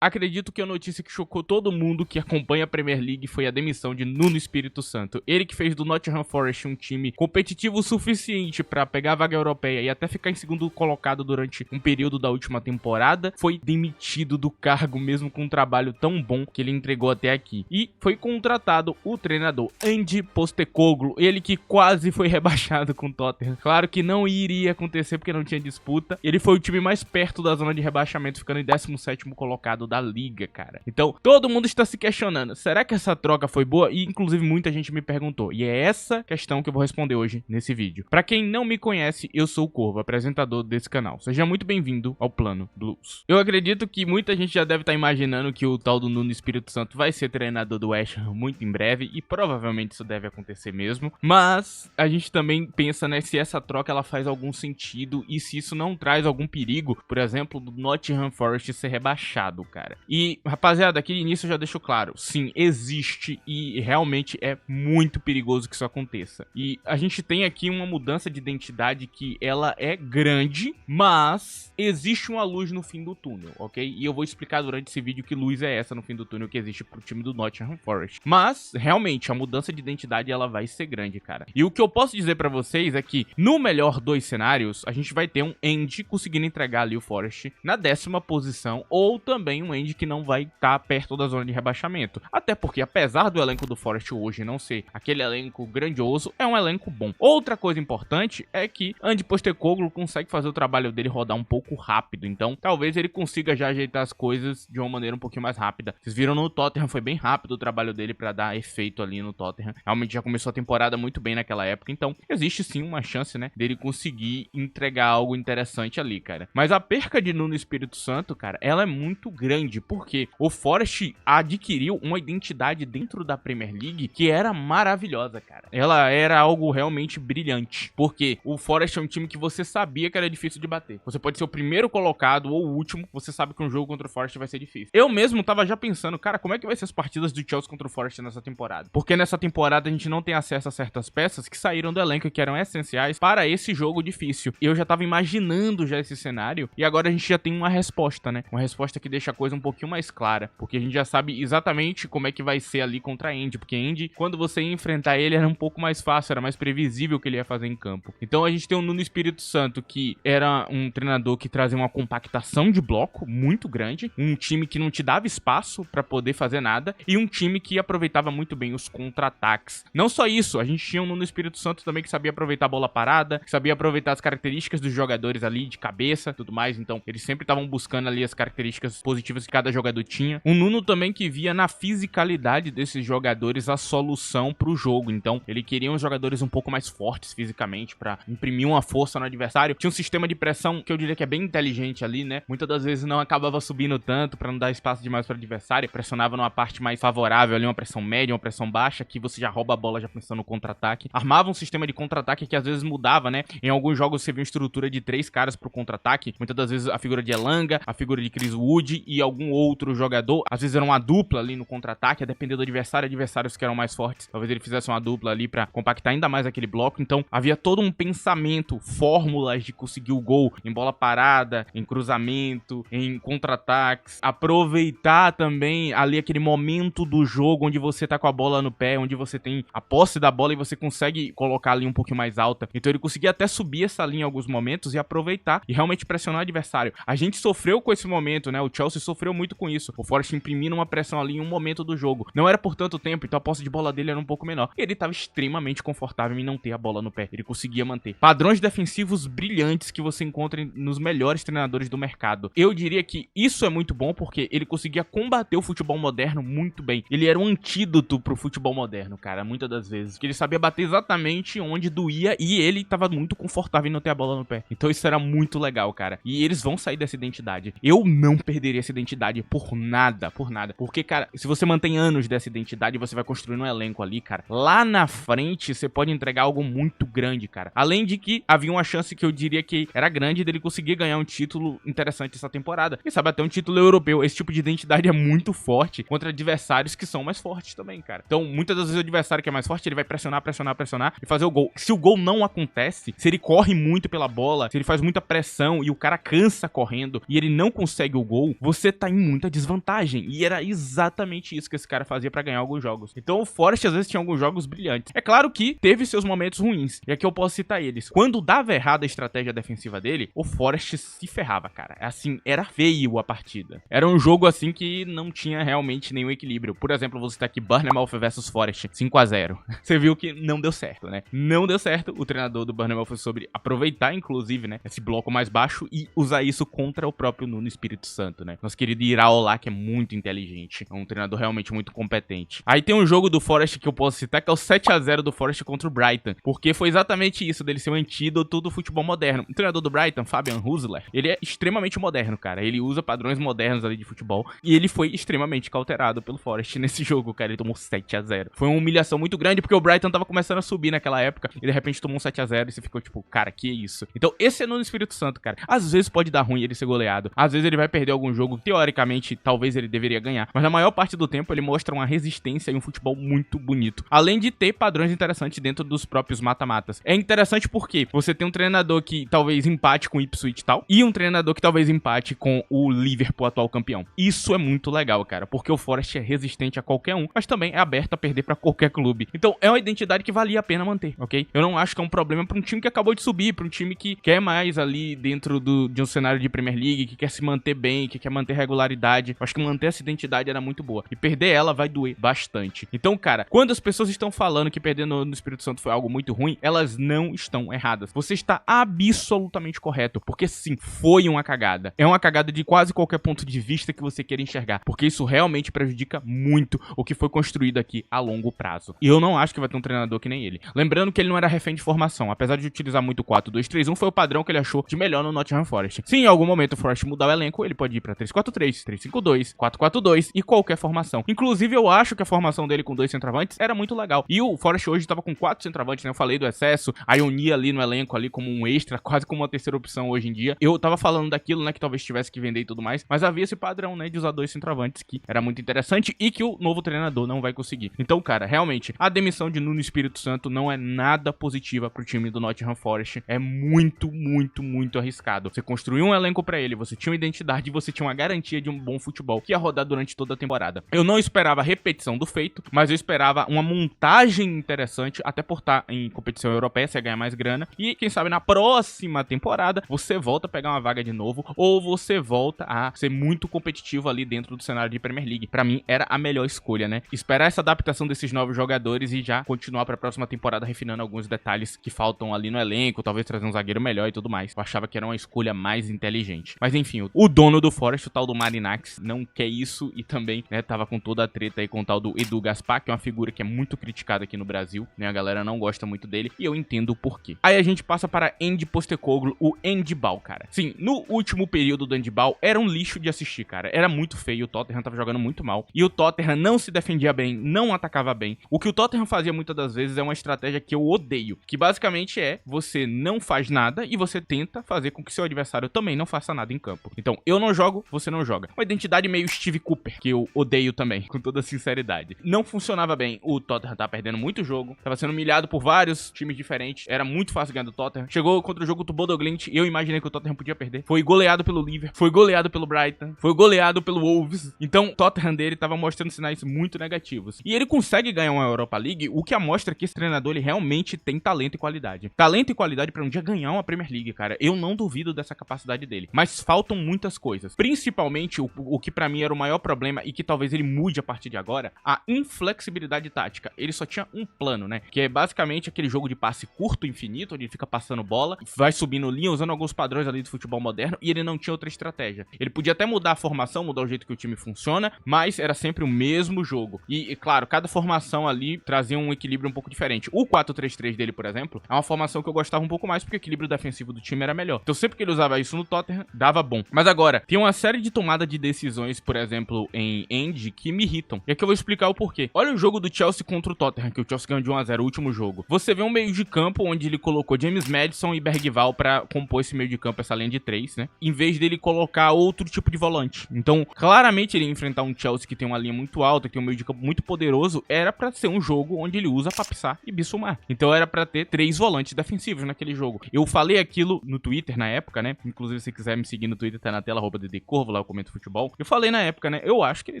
Acredito que a notícia que chocou todo mundo que acompanha a Premier League foi a demissão de Nuno Espírito Santo. Ele que fez do Nottingham Forest um time competitivo o suficiente para pegar a vaga europeia e até ficar em segundo colocado durante um período da última temporada, foi demitido do cargo mesmo com um trabalho tão bom que ele entregou até aqui. E foi contratado o treinador Ange Postecoglou, ele que quase foi rebaixado com o Tottenham. Claro que não iria acontecer porque não tinha disputa. Ele foi o time mais perto da zona de rebaixamento, ficando em 17º colocado da liga, cara. Então, todo mundo está se questionando, será que essa troca foi boa? E, inclusive, muita gente me perguntou. E é essa questão que eu vou responder hoje nesse vídeo. Pra quem não me conhece, eu sou o Corvo, apresentador desse canal. Seja muito bem-vindo ao Plano Blues. Eu acredito que muita gente já deve estar imaginando que o tal do Nuno Espírito Santo vai ser treinador do West Ham muito em breve, e provavelmente isso deve acontecer mesmo. Mas a gente também pensa, né, se essa troca ela faz algum sentido e se isso não traz algum perigo, por exemplo, do Nottingham Forest ser rebaixado, cara. E, rapaziada, aqui no início eu já deixo claro, sim, existe e realmente é muito perigoso que isso aconteça. E a gente tem aqui uma mudança de identidade que ela é grande, mas existe uma luz no fim do túnel, ok? E eu vou explicar durante esse vídeo que luz é essa no fim do túnel que existe pro time do Nottingham Forest. Mas, realmente, a mudança de identidade ela vai ser grande, cara. E o que eu posso dizer pra vocês é que, no melhor dos cenários, a gente vai ter um Ange conseguindo entregar ali o Forest na 10ª posição, ou também um Ange que não vai estar perto da zona de rebaixamento. Até porque, apesar do elenco do Forest hoje não ser aquele elenco grandioso, é um elenco bom. Outra coisa importante é que Ange Postecoglou consegue fazer o trabalho dele rodar um pouco rápido. Então, talvez ele consiga já ajeitar as coisas de uma maneira um pouquinho mais rápida. Vocês viram no Tottenham, foi bem rápido o trabalho dele para dar efeito ali no Tottenham. Realmente já começou a temporada muito bem naquela época. Então, existe sim uma chance, né, dele conseguir entregar algo interessante ali, cara. Mas a perca de Nuno Espírito Santo, cara, ela é muito grande, porque o Forest adquiriu uma identidade dentro da Premier League que era maravilhosa, cara. Ela era algo realmente brilhante, porque o Forest é um time que você sabia que era difícil de bater. Você pode ser o primeiro colocado ou o último, você sabe que um jogo contra o Forest vai ser difícil. Eu mesmo tava já pensando, cara, como é que vai ser as partidas do Chelsea contra o Forest nessa temporada? Porque nessa temporada a gente não tem acesso a certas peças que saíram do elenco que eram essenciais para esse jogo difícil. Eu já tava imaginando já esse cenário e agora a gente já tem uma resposta, né? Uma resposta que deixa a coisa um pouquinho mais clara, porque a gente já sabe exatamente como é que vai ser ali contra a Ange, porque Ange, quando você ia enfrentar ele, era um pouco mais fácil, era mais previsível o que ele ia fazer em campo. Então a gente tem o Nuno Espírito Santo, que era um treinador que trazia uma compactação de bloco muito grande, um time que não te dava espaço pra poder fazer nada, e um time que aproveitava muito bem os contra-ataques. Não só isso, a gente tinha um Nuno Espírito Santo também que sabia aproveitar a bola parada, que sabia aproveitar as características dos jogadores ali, de cabeça, tudo mais. Então eles sempre estavam buscando ali as características positivas que cada jogador tinha. Um Nuno também que via na fisicalidade desses jogadores a solução pro jogo. Então ele queria uns jogadores um pouco mais fortes fisicamente pra imprimir uma força no adversário. Tinha um sistema de pressão que eu diria que é bem inteligente ali, né? Muitas das vezes não acabava subindo tanto pra não dar espaço demais pro adversário. Pressionava numa parte mais favorável ali, uma pressão média, uma pressão baixa, que você já rouba a bola já pensando no contra-ataque. Armava um sistema de contra-ataque que às vezes mudava, né? Em alguns jogos você viu uma estrutura de 3 caras pro contra-ataque. Muitas das vezes a figura de Elanga, a figura de Chris Wood e algum outro jogador. Às vezes era uma dupla ali no contra-ataque, a depender do adversário, adversários que eram mais fortes. Talvez ele fizesse uma dupla ali pra compactar ainda mais aquele bloco. Então havia todo um pensamento, fórmulas de conseguir o gol em bola parada, em cruzamento, em contra-ataques. Aproveitar também ali aquele momento do jogo onde você tá com a bola no pé, onde você tem a posse da bola e você consegue colocar ali um pouquinho mais alta. Então ele conseguia até subir essa linha em alguns momentos e aproveitar e realmente pressionar o adversário. A gente sofreu com esse momento, né? O Chelsea sofreu muito com isso. O Forest imprimindo uma pressão ali em um momento do jogo. Não era por tanto tempo, então a posse de bola dele era um pouco menor. E ele estava extremamente confortável em não ter a bola no pé. Ele conseguia manter padrões defensivos brilhantes que você encontra nos melhores treinadores do mercado. Eu diria que isso é muito bom porque ele conseguia combater o futebol moderno muito bem. Ele era um antídoto pro futebol moderno, cara, muitas das vezes. Porque ele sabia bater exatamente onde doía e ele estava muito confortável em não ter a bola no pé. Então isso era muito legal, cara. E eles vão sair dessa identidade. Eu não perderia essa identidade por nada, por nada. Porque, cara, se você mantém anos dessa identidade, você vai construindo um elenco ali, cara. Lá na frente, você pode entregar algo muito grande, cara. Além de que havia uma chance que eu diria que era grande dele conseguir ganhar um título interessante essa temporada. E sabe, até um título europeu. Esse tipo de identidade é muito forte contra adversários que são mais fortes também, cara. Então, muitas das vezes o adversário que é mais forte, ele vai pressionar, pressionar, pressionar e fazer o gol. Se o gol não acontece, se ele corre muito pela bola, se ele faz muita pressão e o cara cansa correndo e ele não consegue o gol, você você tá em muita desvantagem. E era exatamente isso que esse cara fazia pra ganhar alguns jogos. Então o Forest às vezes tinha alguns jogos brilhantes. É claro que teve seus momentos ruins, e aqui eu posso citar eles. Quando dava errado a estratégia defensiva dele, o Forest se ferrava, cara. Assim, era feio a partida. Era um jogo assim que não tinha realmente nenhum equilíbrio. Por exemplo, você tá aqui Bournemouth versus Forest 5-0. Você viu que não deu certo, né? Não deu certo. O treinador do Bournemouth soube aproveitar, inclusive, né, esse bloco mais baixo e usar isso contra o próprio Nuno Espírito Santo, né? Nosso querido Iraola, que é muito inteligente. É um treinador realmente muito competente. Aí tem um jogo do Forest que eu posso citar, que é o 7-0 do Forest contra o Brighton. Porque foi exatamente isso, dele ser um antídoto do futebol moderno. O treinador do Brighton, Fabian Husler, ele é extremamente moderno, cara. Ele usa padrões modernos ali de futebol. E ele foi extremamente cauterado pelo Forest nesse jogo, cara. Ele tomou 7-0. Foi uma humilhação muito grande, porque o Brighton tava começando a subir naquela época. E de repente tomou um 7-0 e você ficou tipo, cara, que isso? Então esse é no Espírito Santo, cara. Às vezes pode dar ruim ele ser goleado. Às vezes ele vai perder algum jogo que, teoricamente, talvez ele deveria ganhar. Mas na maior parte do tempo ele mostra uma resistência e um futebol muito bonito. Além de ter padrões interessantes dentro dos próprios mata-matas. É interessante porque você tem um treinador que talvez empate com o Ipswich e tal, e um treinador que talvez empate com o Liverpool, atual campeão. Isso é muito legal, cara, porque o Forest é resistente a qualquer um, mas também é aberto a perder pra qualquer clube. Então é uma identidade que valia a pena manter, ok? Eu não acho que é um problema pra um time que acabou de subir, pra um time que quer mais ali dentro de um cenário de Premier League, que quer se manter bem, que quer manter regularidade. Eu acho que manter essa identidade era muito boa. E perder ela vai doer bastante. Então, cara, quando as pessoas estão falando que perder no Espírito Santo foi algo muito ruim, elas não estão erradas. Você está absolutamente correto, porque sim, foi uma cagada. É uma cagada de quase qualquer ponto de vista que você queira enxergar, porque isso realmente prejudica muito o que foi construído aqui a longo prazo. E eu não acho que vai ter um treinador que nem ele. Lembrando que ele não era refém de formação, apesar de utilizar muito o 4-2-3-1, foi o padrão que ele achou de melhor no Nottingham Forest. Se em algum momento o Forest mudar o elenco, ele pode ir pra 3-4-3, 3-5-2, 4-4-2 e qualquer formação. Inclusive, eu acho que a formação dele com 2 centroavantes era muito legal. E o Forest hoje estava com 4 centroavantes, né? Eu falei do excesso, a Ioni ali no elenco ali como um extra, quase como uma terceira opção hoje em dia. Eu tava falando daquilo, né, que talvez tivesse que vender e tudo mais, mas havia esse padrão, né, de usar 2 centroavantes que era muito interessante e que o novo treinador não vai conseguir. Então, cara, realmente, a demissão de Nuno Espírito Santo não é nada positiva pro time do Nottingham Forest. É muito, muito, muito arriscado. Você construiu um elenco pra ele, você tinha uma identidade e você tinha uma garantia de um bom futebol que ia rodar durante toda a temporada. Eu não esperava a repetição do feito, mas eu esperava uma montagem interessante, até por estar em competição europeia, você ganha mais grana, e quem sabe na próxima temporada você volta a pegar uma vaga de novo, ou você volta a ser muito competitivo ali dentro do cenário de Premier League. Pra mim era a melhor escolha, né? Esperar essa adaptação desses novos jogadores e já continuar pra próxima temporada refinando alguns detalhes que faltam ali no elenco, talvez trazer um zagueiro melhor e tudo mais. Eu achava que era uma escolha mais inteligente. Mas enfim, o dono do Forest, o tal do Marinax, não quer isso e também, né, tava com toda a treta aí com o tal do Edu Gaspar, que é uma figura que é muito criticada aqui no Brasil, né? A galera não gosta muito dele e eu entendo o porquê. Aí a gente passa para Andy Postecoglou, o Handball, cara. Sim, no último período do Handball era um lixo de assistir, cara. Era muito feio, o Tottenham tava jogando muito mal e o Tottenham não se defendia bem, não atacava bem. O que o Tottenham fazia muitas das vezes é uma estratégia que eu odeio, que basicamente é você não faz nada e você tenta fazer com que seu adversário também não faça nada em campo. Então, eu não jogo, você não joga. Uma identidade meio Steve Cooper, que eu odeio também, com toda sinceridade. Não funcionava bem. O Tottenham tava perdendo muito jogo, tava sendo humilhado por vários times diferentes, era muito fácil ganhar do Tottenham. Chegou contra o jogo do Bodo Glimt e eu imaginei que o Tottenham podia perder. Foi goleado pelo Liverpool, foi goleado pelo Brighton, foi goleado pelo Wolves. Então, o Tottenham dele tava mostrando sinais muito negativos. E ele consegue ganhar uma Europa League, o que mostra que esse treinador ele realmente tem talento e qualidade. Talento e qualidade pra um dia ganhar uma Premier League, cara. Eu não duvido dessa capacidade dele. Mas faltam muitas coisas. Principalmente o que pra mim era o maior problema e que talvez ele mude a partir de agora, a inflexibilidade tática. Ele só tinha um plano, né? Que é basicamente aquele jogo de passe curto, infinito, onde ele fica passando bola, vai subindo linha, usando alguns padrões ali do futebol moderno, e ele não tinha outra estratégia. Ele podia até mudar a formação, mudar o jeito que o time funciona, mas era sempre o mesmo jogo. E claro, cada formação ali trazia um equilíbrio um pouco diferente. O 4-3-3 dele, por exemplo, é uma formação que eu gostava um pouco mais, porque o equilíbrio defensivo do time era melhor. Então sempre que ele usava isso no Tottenham, dava bom. Mas agora, tem uma série de tomada de decisões, por exemplo, em Andy, que me irritam. E aqui eu vou explicar o porquê. Olha o jogo do Chelsea contra o Tottenham, que o Chelsea ganhou de 1-0, o último jogo. Você vê um meio de campo onde ele colocou James Maddison e Bergvall pra compor esse meio de campo, essa linha de 3, né? Em vez dele colocar outro tipo de volante. Então, claramente ele ia enfrentar um Chelsea que tem uma linha muito alta, que tem um meio de campo muito poderoso, era pra ser um jogo onde ele usa Pape e Bissouma. Então era pra ter 3 volantes defensivos naquele jogo. Eu falei aquilo no Twitter na época, né? Inclusive, se quiser me seguir no Twitter, tá na tela, @ddcorvo, lá lá, eu comento futebol. Eu falei na época, né? Eu acho que ele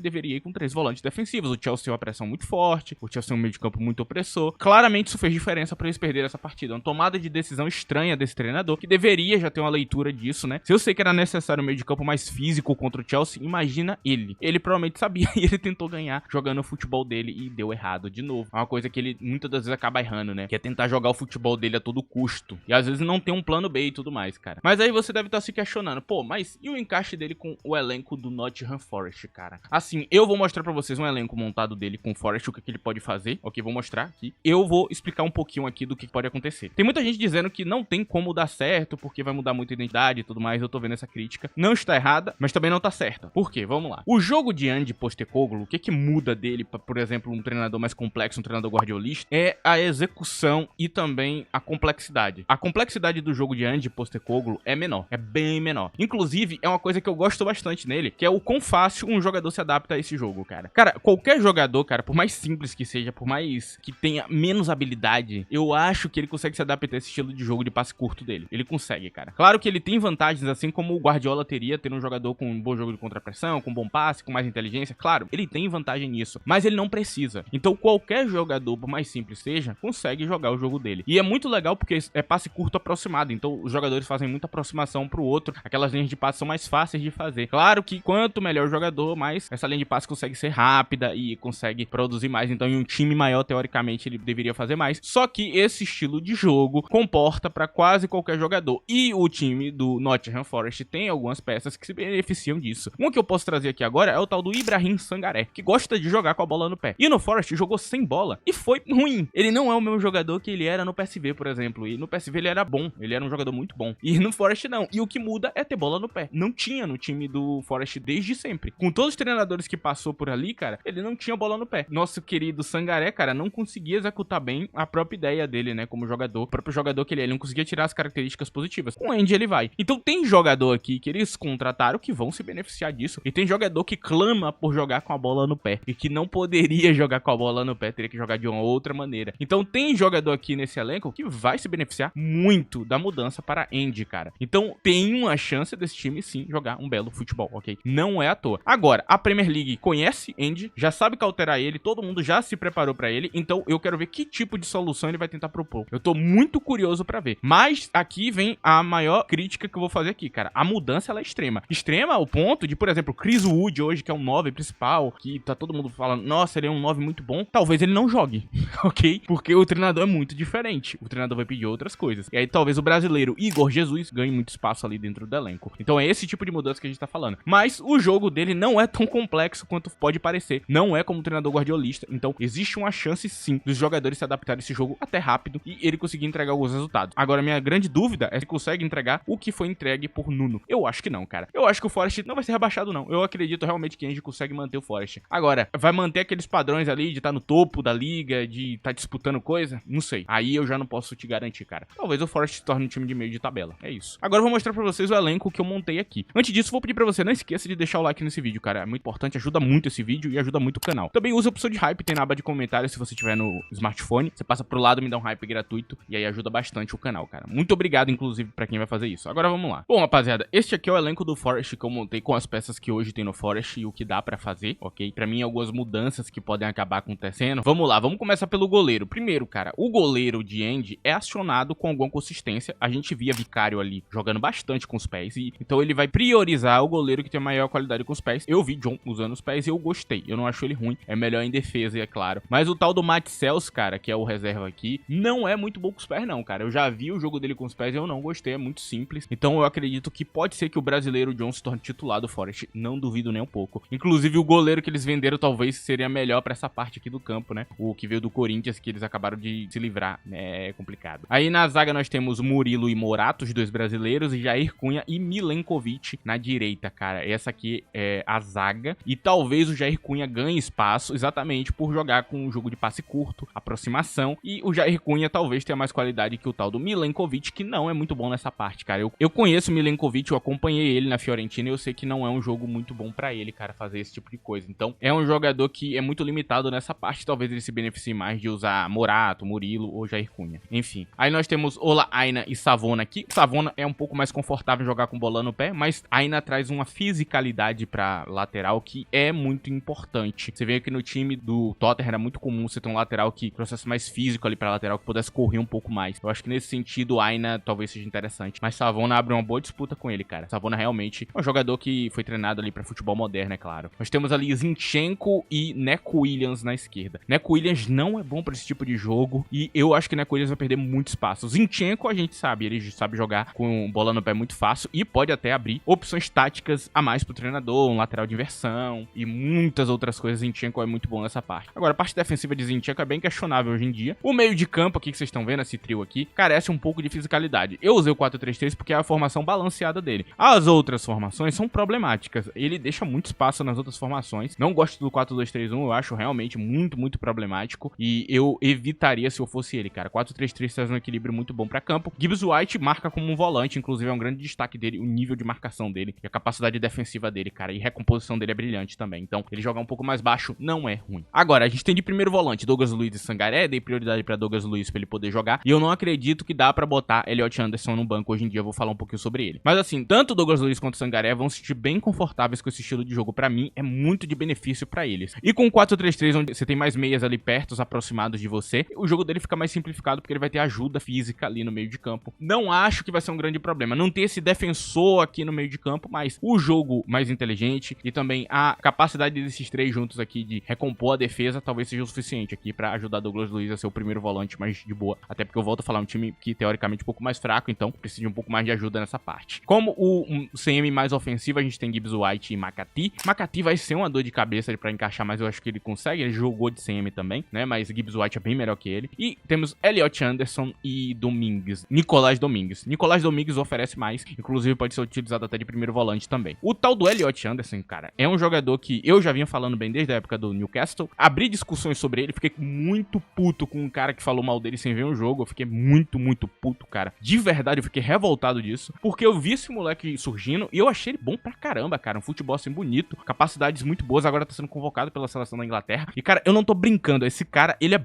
deveria ir com 3 volantes defensivos. O Chelsea tem uma pressão muito forte, o Chelsea tem um meio de campo muito opressor. Claramente isso fez diferença pra eles perderem essa partida. Uma tomada de decisão estranha desse treinador, que deveria já ter uma leitura disso, né? Se eu sei que era necessário um meio de campo mais físico contra o Chelsea, imagina ele. Ele provavelmente sabia e ele tentou ganhar jogando o futebol dele e deu errado de novo. É uma coisa que ele muitas das vezes acaba errando, né? Que é tentar jogar o futebol dele a todo custo. E às vezes não tem um plano B e tudo mais, cara. Mas aí você deve estar se questionando, pô, mas e o encaixe dele com o elenco do Nottingham Forest, cara? Assim, eu vou mostrar pra vocês um elenco montado dele com o Forest, o que ele pode fazer. Ok, vou mostrar aqui. Eu vou explicar um pouquinho aqui do que pode acontecer. Tem muita gente dizendo que não tem como dar certo, porque vai mudar muito a identidade e tudo mais. Eu tô vendo essa crítica. Não está errada, mas também não tá certa. Por quê? Vamos lá. O jogo de Ange Postecoglou, o que muda dele pra, por exemplo, um treinador mais complexo, um treinador guardiolista, é a execução e também a complexidade. A complexidade do jogo de Ange Postecoglou é menor, é bem menor. Inclusive, é uma coisa que eu gosto bastante nele, que é o quão fácil um jogador se adapta a esse jogo, cara. Cara, qualquer jogador, cara, por mais simples que seja, por mais que tenha menos habilidade, eu acho que ele consegue se adaptar a esse estilo de jogo de passe curto dele. Ele consegue, cara. Claro que ele tem vantagens, assim como o Guardiola teria, tendo um jogador com um bom jogo de contrapressão, com bom passe, com mais inteligência. Claro, ele tem vantagem nisso, mas ele não precisa. Então qualquer jogador, por mais simples seja, consegue jogar o jogo dele. E é muito legal porque é passe curto aproximado, então os jogadores fazem muita aproximação um pro outro, aquelas linhas de passe são mais fáceis de fazer. Claro que quanto melhor o jogador, mais essa linha de passe consegue ser rápida e consegue produzir mais, então em um time maior, teoricamente, ele deveria fazer mais. Só que esse estilo de jogo comporta para quase qualquer jogador, e o time do Nottingham Forest tem algumas peças que se beneficiam disso. Um que eu posso trazer aqui agora é o tal do Ibrahim Sangaré, que gosta de jogar com a bola no pé. E no Forest jogou sem bola e foi ruim. Ele não é o mesmo jogador que ele era no PSV, por exemplo. E no PSV ele era bom, ele era um jogador muito bom. E no Forest não. E o que muda é ter bola no pé. Não tinha no time do Forest desde sempre. Com todos os treinadores que passou por ali, cara, ele não tinha bola no pé. Nosso querido Sangaré, cara, não conseguia executar bem a própria ideia dele, né, como jogador. O próprio jogador que ele é, ele não conseguia tirar as características positivas. Com o Andy ele vai. Então tem jogador aqui que eles contrataram que vão se beneficiar disso. E tem jogador que clama por jogar com a bola no pé. E que não poderia jogar com a bola no pé, teria que jogar de uma outra maneira. Então tem jogador aqui nesse elenco que vai se beneficiar muito da mudança para Andy, cara. Então tem uma chance desse time sim jogar um belo futebol, ok? Não é à toa. Agora, a Premier League conhece Andy, já sabe cauterar ele, todo mundo já se preparou pra ele, então eu quero ver que tipo de solução ele vai tentar propor. Eu tô muito curioso pra ver. Mas aqui vem a maior crítica que eu vou fazer aqui, cara. A mudança, ela é extrema. Extrema ao ponto de, por exemplo, Chris Wood hoje, que é um 9 principal, que tá todo mundo falando, nossa, ele é um 9 muito bom, talvez ele não jogue, ok? Porque o treinador é muito diferente. O treinador vai pedir outras coisas. E aí talvez o brasileiro Igor Jesus ganhe muito espaço ali dentro do elenco. Então é esse tipo de mudança que a gente tá falando. Mas o jogo dele não é tão complexo quanto pode parecer. Não é como um treinador guardiolista. Então existe uma chance sim dos jogadores se adaptarem a esse jogo até rápido e ele conseguir entregar alguns resultados. Agora, minha grande dúvida é se consegue entregar o que foi entregue por Nuno. Eu acho que não, cara. Eu acho que o Forest não vai ser rebaixado, não. Eu acredito realmente que a Ange consegue manter o Forest. Agora, vai manter aqueles padrões ali de estar no topo da liga, de estar disputando coisa? Não sei. Aí eu já não posso te garantir, cara. Talvez o Forest se torne um time de meio de tabela. É isso. Agora eu vou mostrar pra vocês o elenco que eu montei aqui. Antes disso, vou pedir pra você, não esqueça de deixar o like nesse vídeo, cara. É muito importante, ajuda muito esse vídeo e ajuda muito o canal. Também usa a opção de hype, tem na aba de comentários se você tiver no smartphone. Você passa pro lado, me dá um hype gratuito e aí ajuda bastante o canal, cara. Muito obrigado, inclusive, pra quem vai fazer isso. Agora vamos lá. Bom, rapaziada, este aqui é o elenco do Forest que eu montei com as peças que hoje tem no Forest e o que dá pra fazer, ok? Pra mim, algumas mudanças que podem acabar acontecendo. Vamos lá, vamos começar pelo goleiro. Primeiro, cara, o goleiro de Andy é acionado com alguma consistência. A gente via Vicário ali jogando bastante com os pés e então ele vai priorizar o goleiro que tem a maior qualidade com os pés. Eu vi John usando os pés e eu gostei. Eu não acho ele ruim, é melhor em defesa, é claro. Mas o tal do Matt Sells, cara, que é o reserva aqui, não é muito bom com os pés não, cara. Eu já vi o jogo dele com os pés e eu não gostei, é muito simples. Então eu acredito que pode ser que o brasileiro John se torne titular do Forest, não duvido nem um pouco. Inclusive o goleiro que eles venderam talvez seria melhor pra essa parte aqui do campo, né? O que veio do Corinthians, que eles acabaram de se livrar, né? É complicado. Aí na zaga nós temos Murilo e Morato, os dois brasileiros, e Jair Cunha e Milenkovic na direita, cara. Essa aqui é a zaga. E talvez o Jair Cunha ganhe espaço exatamente por jogar com um jogo de passe curto, aproximação. E o Jair Cunha talvez tenha mais qualidade que o tal do Milenkovic, que não é muito bom nessa parte, cara. Eu conheço o Milenkovic, eu acompanhei ele na Fiorentina e eu sei que não é um jogo muito bom pra ele, cara, fazer esse tipo de coisa. Então, é um jogador que é muito limitado nessa parte. Talvez ele se beneficie mais de usar Morato, Murilo ou Jair Cunha. Enfim. Aí nós temos Ola Aina e Savona aqui. Savona é um pouco mais confortável em jogar com bola no pé, mas Aina traz traz uma fisicalidade pra lateral que é muito importante. Você vê que no time do Tottenham era muito comum você ter um lateral que trouxesse mais físico ali pra lateral, que pudesse correr um pouco mais. Eu acho que nesse sentido o Aina talvez seja interessante. Mas Savona abre uma boa disputa com ele, cara. Savona realmente é um jogador que foi treinado ali pra futebol moderno, é claro. Nós temos ali Zinchenko e Neco Williams na esquerda. Neco Williams não é bom pra esse tipo de jogo e eu acho que Neco Williams vai perder muito espaço. Zinchenko a gente sabe, ele sabe jogar com bola no pé muito fácil e pode até abrir opções táticas a mais pro treinador, um lateral de inversão e muitas outras coisas. Zinchenko é muito bom nessa parte. Agora, a parte defensiva de Zinchenko é bem questionável hoje em dia. O meio de campo aqui que vocês estão vendo, esse trio aqui, carece um pouco de fisicalidade. Eu usei o 4-3-3 porque é a formação balanceada dele. As outras formações são problemáticas. Ele deixa muito espaço nas outras formações. Não gosto do 4-2-3-1, eu acho realmente muito problemático e eu evitaria se eu fosse ele, cara. 4-3-3 traz um equilíbrio muito bom pra campo. Gibbs White marca como um volante, inclusive é um grande destaque dele, o nível de marcação dele e a capacidade defensiva dele, cara, e recomposição dele é brilhante também. Então, ele jogar um pouco mais baixo não é ruim. Agora, a gente tem de primeiro volante Douglas Luiz e Sangaré, dei prioridade pra Douglas Luiz pra ele poder jogar, e eu não acredito que dá pra botar Elliot Anderson no banco hoje em dia, eu vou falar um pouquinho sobre ele. Mas assim, tanto Douglas Luiz quanto Sangaré vão se sentir bem confortáveis com esse estilo de jogo, pra mim é muito de benefício pra eles. E com o 4-3-3, onde você tem mais meias ali perto, aproximados de você, o jogo dele fica mais simplificado porque ele vai ter ajuda física ali no meio de campo. Não acho que vai ser um grande problema, não ter esse defensor aqui no meio de campo, mas o jogo mais inteligente e também a capacidade desses três juntos aqui de recompor a defesa talvez seja o suficiente aqui pra ajudar Douglas Luiz a ser o primeiro volante mais de boa. Até porque eu volto a falar, um time que teoricamente é um pouco mais fraco, então precisa de um pouco mais de ajuda nessa parte. Como o CM mais ofensivo, a gente tem Gibbs White e Makati. Makati vai ser uma dor de cabeça pra encaixar, mas eu acho que ele consegue. Ele jogou de CM também, né? Mas Gibbs White é bem melhor que ele. E temos Elliot Anderson e Domingues. Nicolás Domingues. Nicolás Domingues oferece mais, inclusive pode ser utilizado até de primeiro volante também. O tal do Elliot Anderson, cara, é um jogador que eu já vinha falando bem desde a época do Newcastle. Abri discussões sobre ele, fiquei muito puto com um cara que falou mal dele sem ver o jogo. Eu fiquei muito puto, cara. De verdade, eu fiquei revoltado disso, porque eu vi esse moleque surgindo e eu achei ele bom pra caramba, cara. Um futebol assim bonito, capacidades muito boas, agora tá sendo convocado pela seleção da Inglaterra. E, cara, eu não tô brincando, esse cara, ele é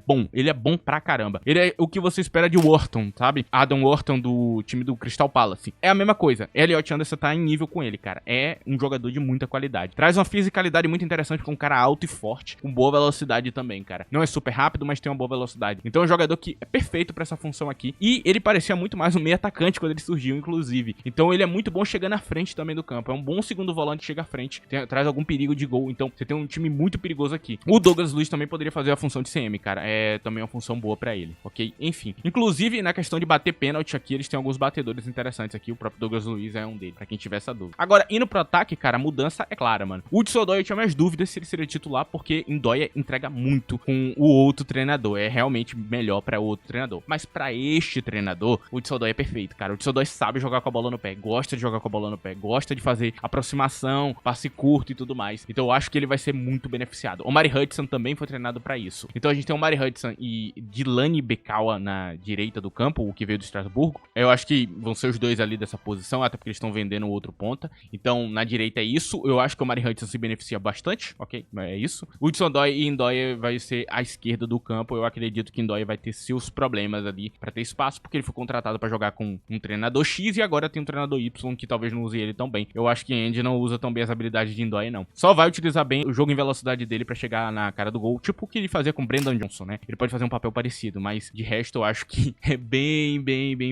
bom pra caramba. Ele é o que você espera de Wharton, sabe? Adam Wharton do time do Crystal Palace. É a mesma coisa. Elliot Anderson tá em nível com ele, cara. É um jogador de muita qualidade. Traz uma fisicalidade muito interessante com um cara alto e forte, com boa velocidade também, cara. Não é super rápido, mas tem uma boa velocidade. Então é um jogador que é perfeito pra essa função aqui. E ele parecia muito mais um meio atacante quando ele surgiu, inclusive. Então ele é muito bom chegando à frente também do campo. É um bom segundo volante que chega à frente, traz algum perigo de gol. Então você tem um time muito perigoso aqui. O Douglas Luiz também poderia fazer a função de CM, cara. É também uma função boa pra ele, ok? Enfim. Inclusive, na questão de bater pênalti aqui, eles têm alguns batedores interessantes aqui. O próprio Douglas Luiz é um deles, pra quem tiver essa dúvida. Agora, indo pro ataque, cara, a mudança é clara, mano. O Hudson-Odoi, eu tinha mais dúvidas se ele seria titular, porque Ndoye entrega muito com o outro treinador. É realmente melhor pra outro treinador. Mas pra este treinador, o Hudson-Odoi é perfeito, cara. O Hudson-Odoi sabe jogar com a bola no pé, gosta de jogar com a bola no pé, gosta de fazer aproximação, passe curto e tudo mais. Então eu acho que ele vai ser muito beneficiado. O Omari Hudson também foi treinado pra isso. Então a gente tem o Omari Hudson e Dilani Bekawa na direita do campo, o que veio do Estrasburgo. Eu acho que vão ser os dois ali dessa posição, até porque eles estão vendendo o outro ponta. Então na direita é isso. Eu acho que o Omari Hudson se beneficia bastante, ok? É isso. O Hudson-Odoi e Ndoye vai ser à esquerda do campo. Eu acredito que Ndoye vai ter seus problemas ali pra ter espaço, porque ele foi contratado pra jogar com um treinador X e agora tem um treinador Y que talvez não use ele tão bem. Eu acho que Andy não usa tão bem as habilidades de Ndoye, não. Só vai utilizar bem o jogo em velocidade dele pra chegar na cara do gol, tipo o que ele fazia com Brendan Johnson, né? Ele pode fazer um papel parecido, mas de resto eu acho que é bem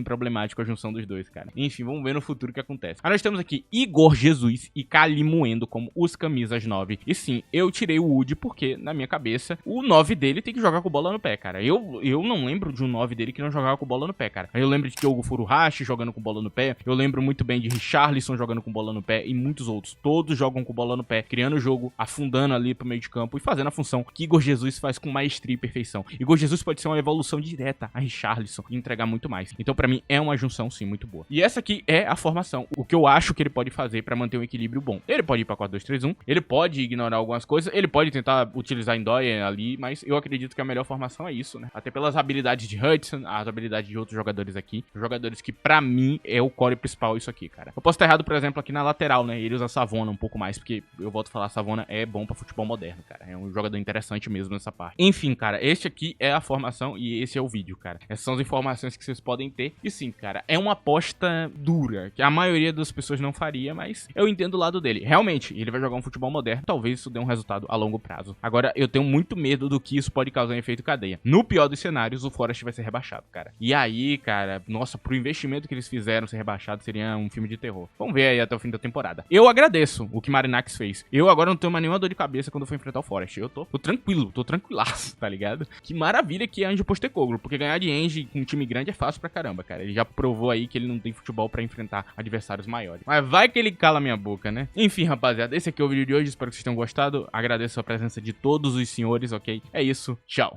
problemático a junção dos dois, cara. Enfim, vamos ver no futuro o que acontece. Aí nós temos aqui Igor Jesus e Kalimuendo como os camisas 9. E sim, eu tirei o Wood porque, na minha cabeça, o 9 dele tem que jogar com bola no pé, cara. Eu não lembro de um 9 dele que não jogava com bola no pé, cara. Eu lembro de Diogo Furuhashi jogando com bola no pé. Eu lembro muito bem de Richarlison jogando com bola no pé e muitos outros. Todos jogam com bola no pé, criando o jogo, afundando ali pro meio de campo e fazendo a função que Igor Jesus faz com maestria e perfeição. Igor Jesus pode ser uma evolução direta a Richarlison e entregar muito mais. Então, pra mim, é uma junção, sim, muito boa. E essa aqui é a formação. O que eu acho que ele pode fazer pra manter um equilíbrio bom. Ele pode ir pra 4-2-3-1, ele pode ignorar algumas coisas, ele pode tentar utilizar Ndoye ali, mas eu acredito que a melhor formação é isso, né? Até pelas habilidades de Hudson, as habilidades de outros jogadores aqui. Jogadores que, pra mim, é o core principal isso aqui, cara. Eu posso estar errado, por exemplo, aqui na lateral, né? Ele usa Savona um pouco mais, porque eu volto a falar, Savona é bom pra futebol moderno, cara. É um jogador interessante mesmo nessa parte. Enfim, cara, este aqui é a formação e esse é o vídeo, cara. Essas são as informações que vocês podem ter. E sim, cara, é uma aposta dura, que a maioria das pessoas não faria, gostaria, mas eu entendo o lado dele. Realmente, ele vai jogar um futebol moderno, talvez isso dê um resultado a longo prazo. Agora, eu tenho muito medo do que isso pode causar em efeito cadeia. No pior dos cenários, o Forest vai ser rebaixado, cara. E aí, cara, nossa, pro investimento que eles fizeram ser rebaixado, seria um filme de terror. Vamos ver aí até o fim da temporada. Eu agradeço o que Marinakis fez. Eu agora não tenho mais nenhuma dor de cabeça quando eu for enfrentar o Forest. Eu tô tranquilo, tô tranquilaço, tá ligado? Que maravilha que é Ange Postecoglou, porque ganhar de Ange com um time grande é fácil pra caramba, cara. Ele já provou aí que ele não tem futebol pra enfrentar adversários maiores. Mas vai que ele cala minha boca, né? Enfim, rapaziada, esse aqui é o vídeo de hoje. Espero que vocês tenham gostado. Agradeço a presença de todos os senhores, ok? É isso. Tchau.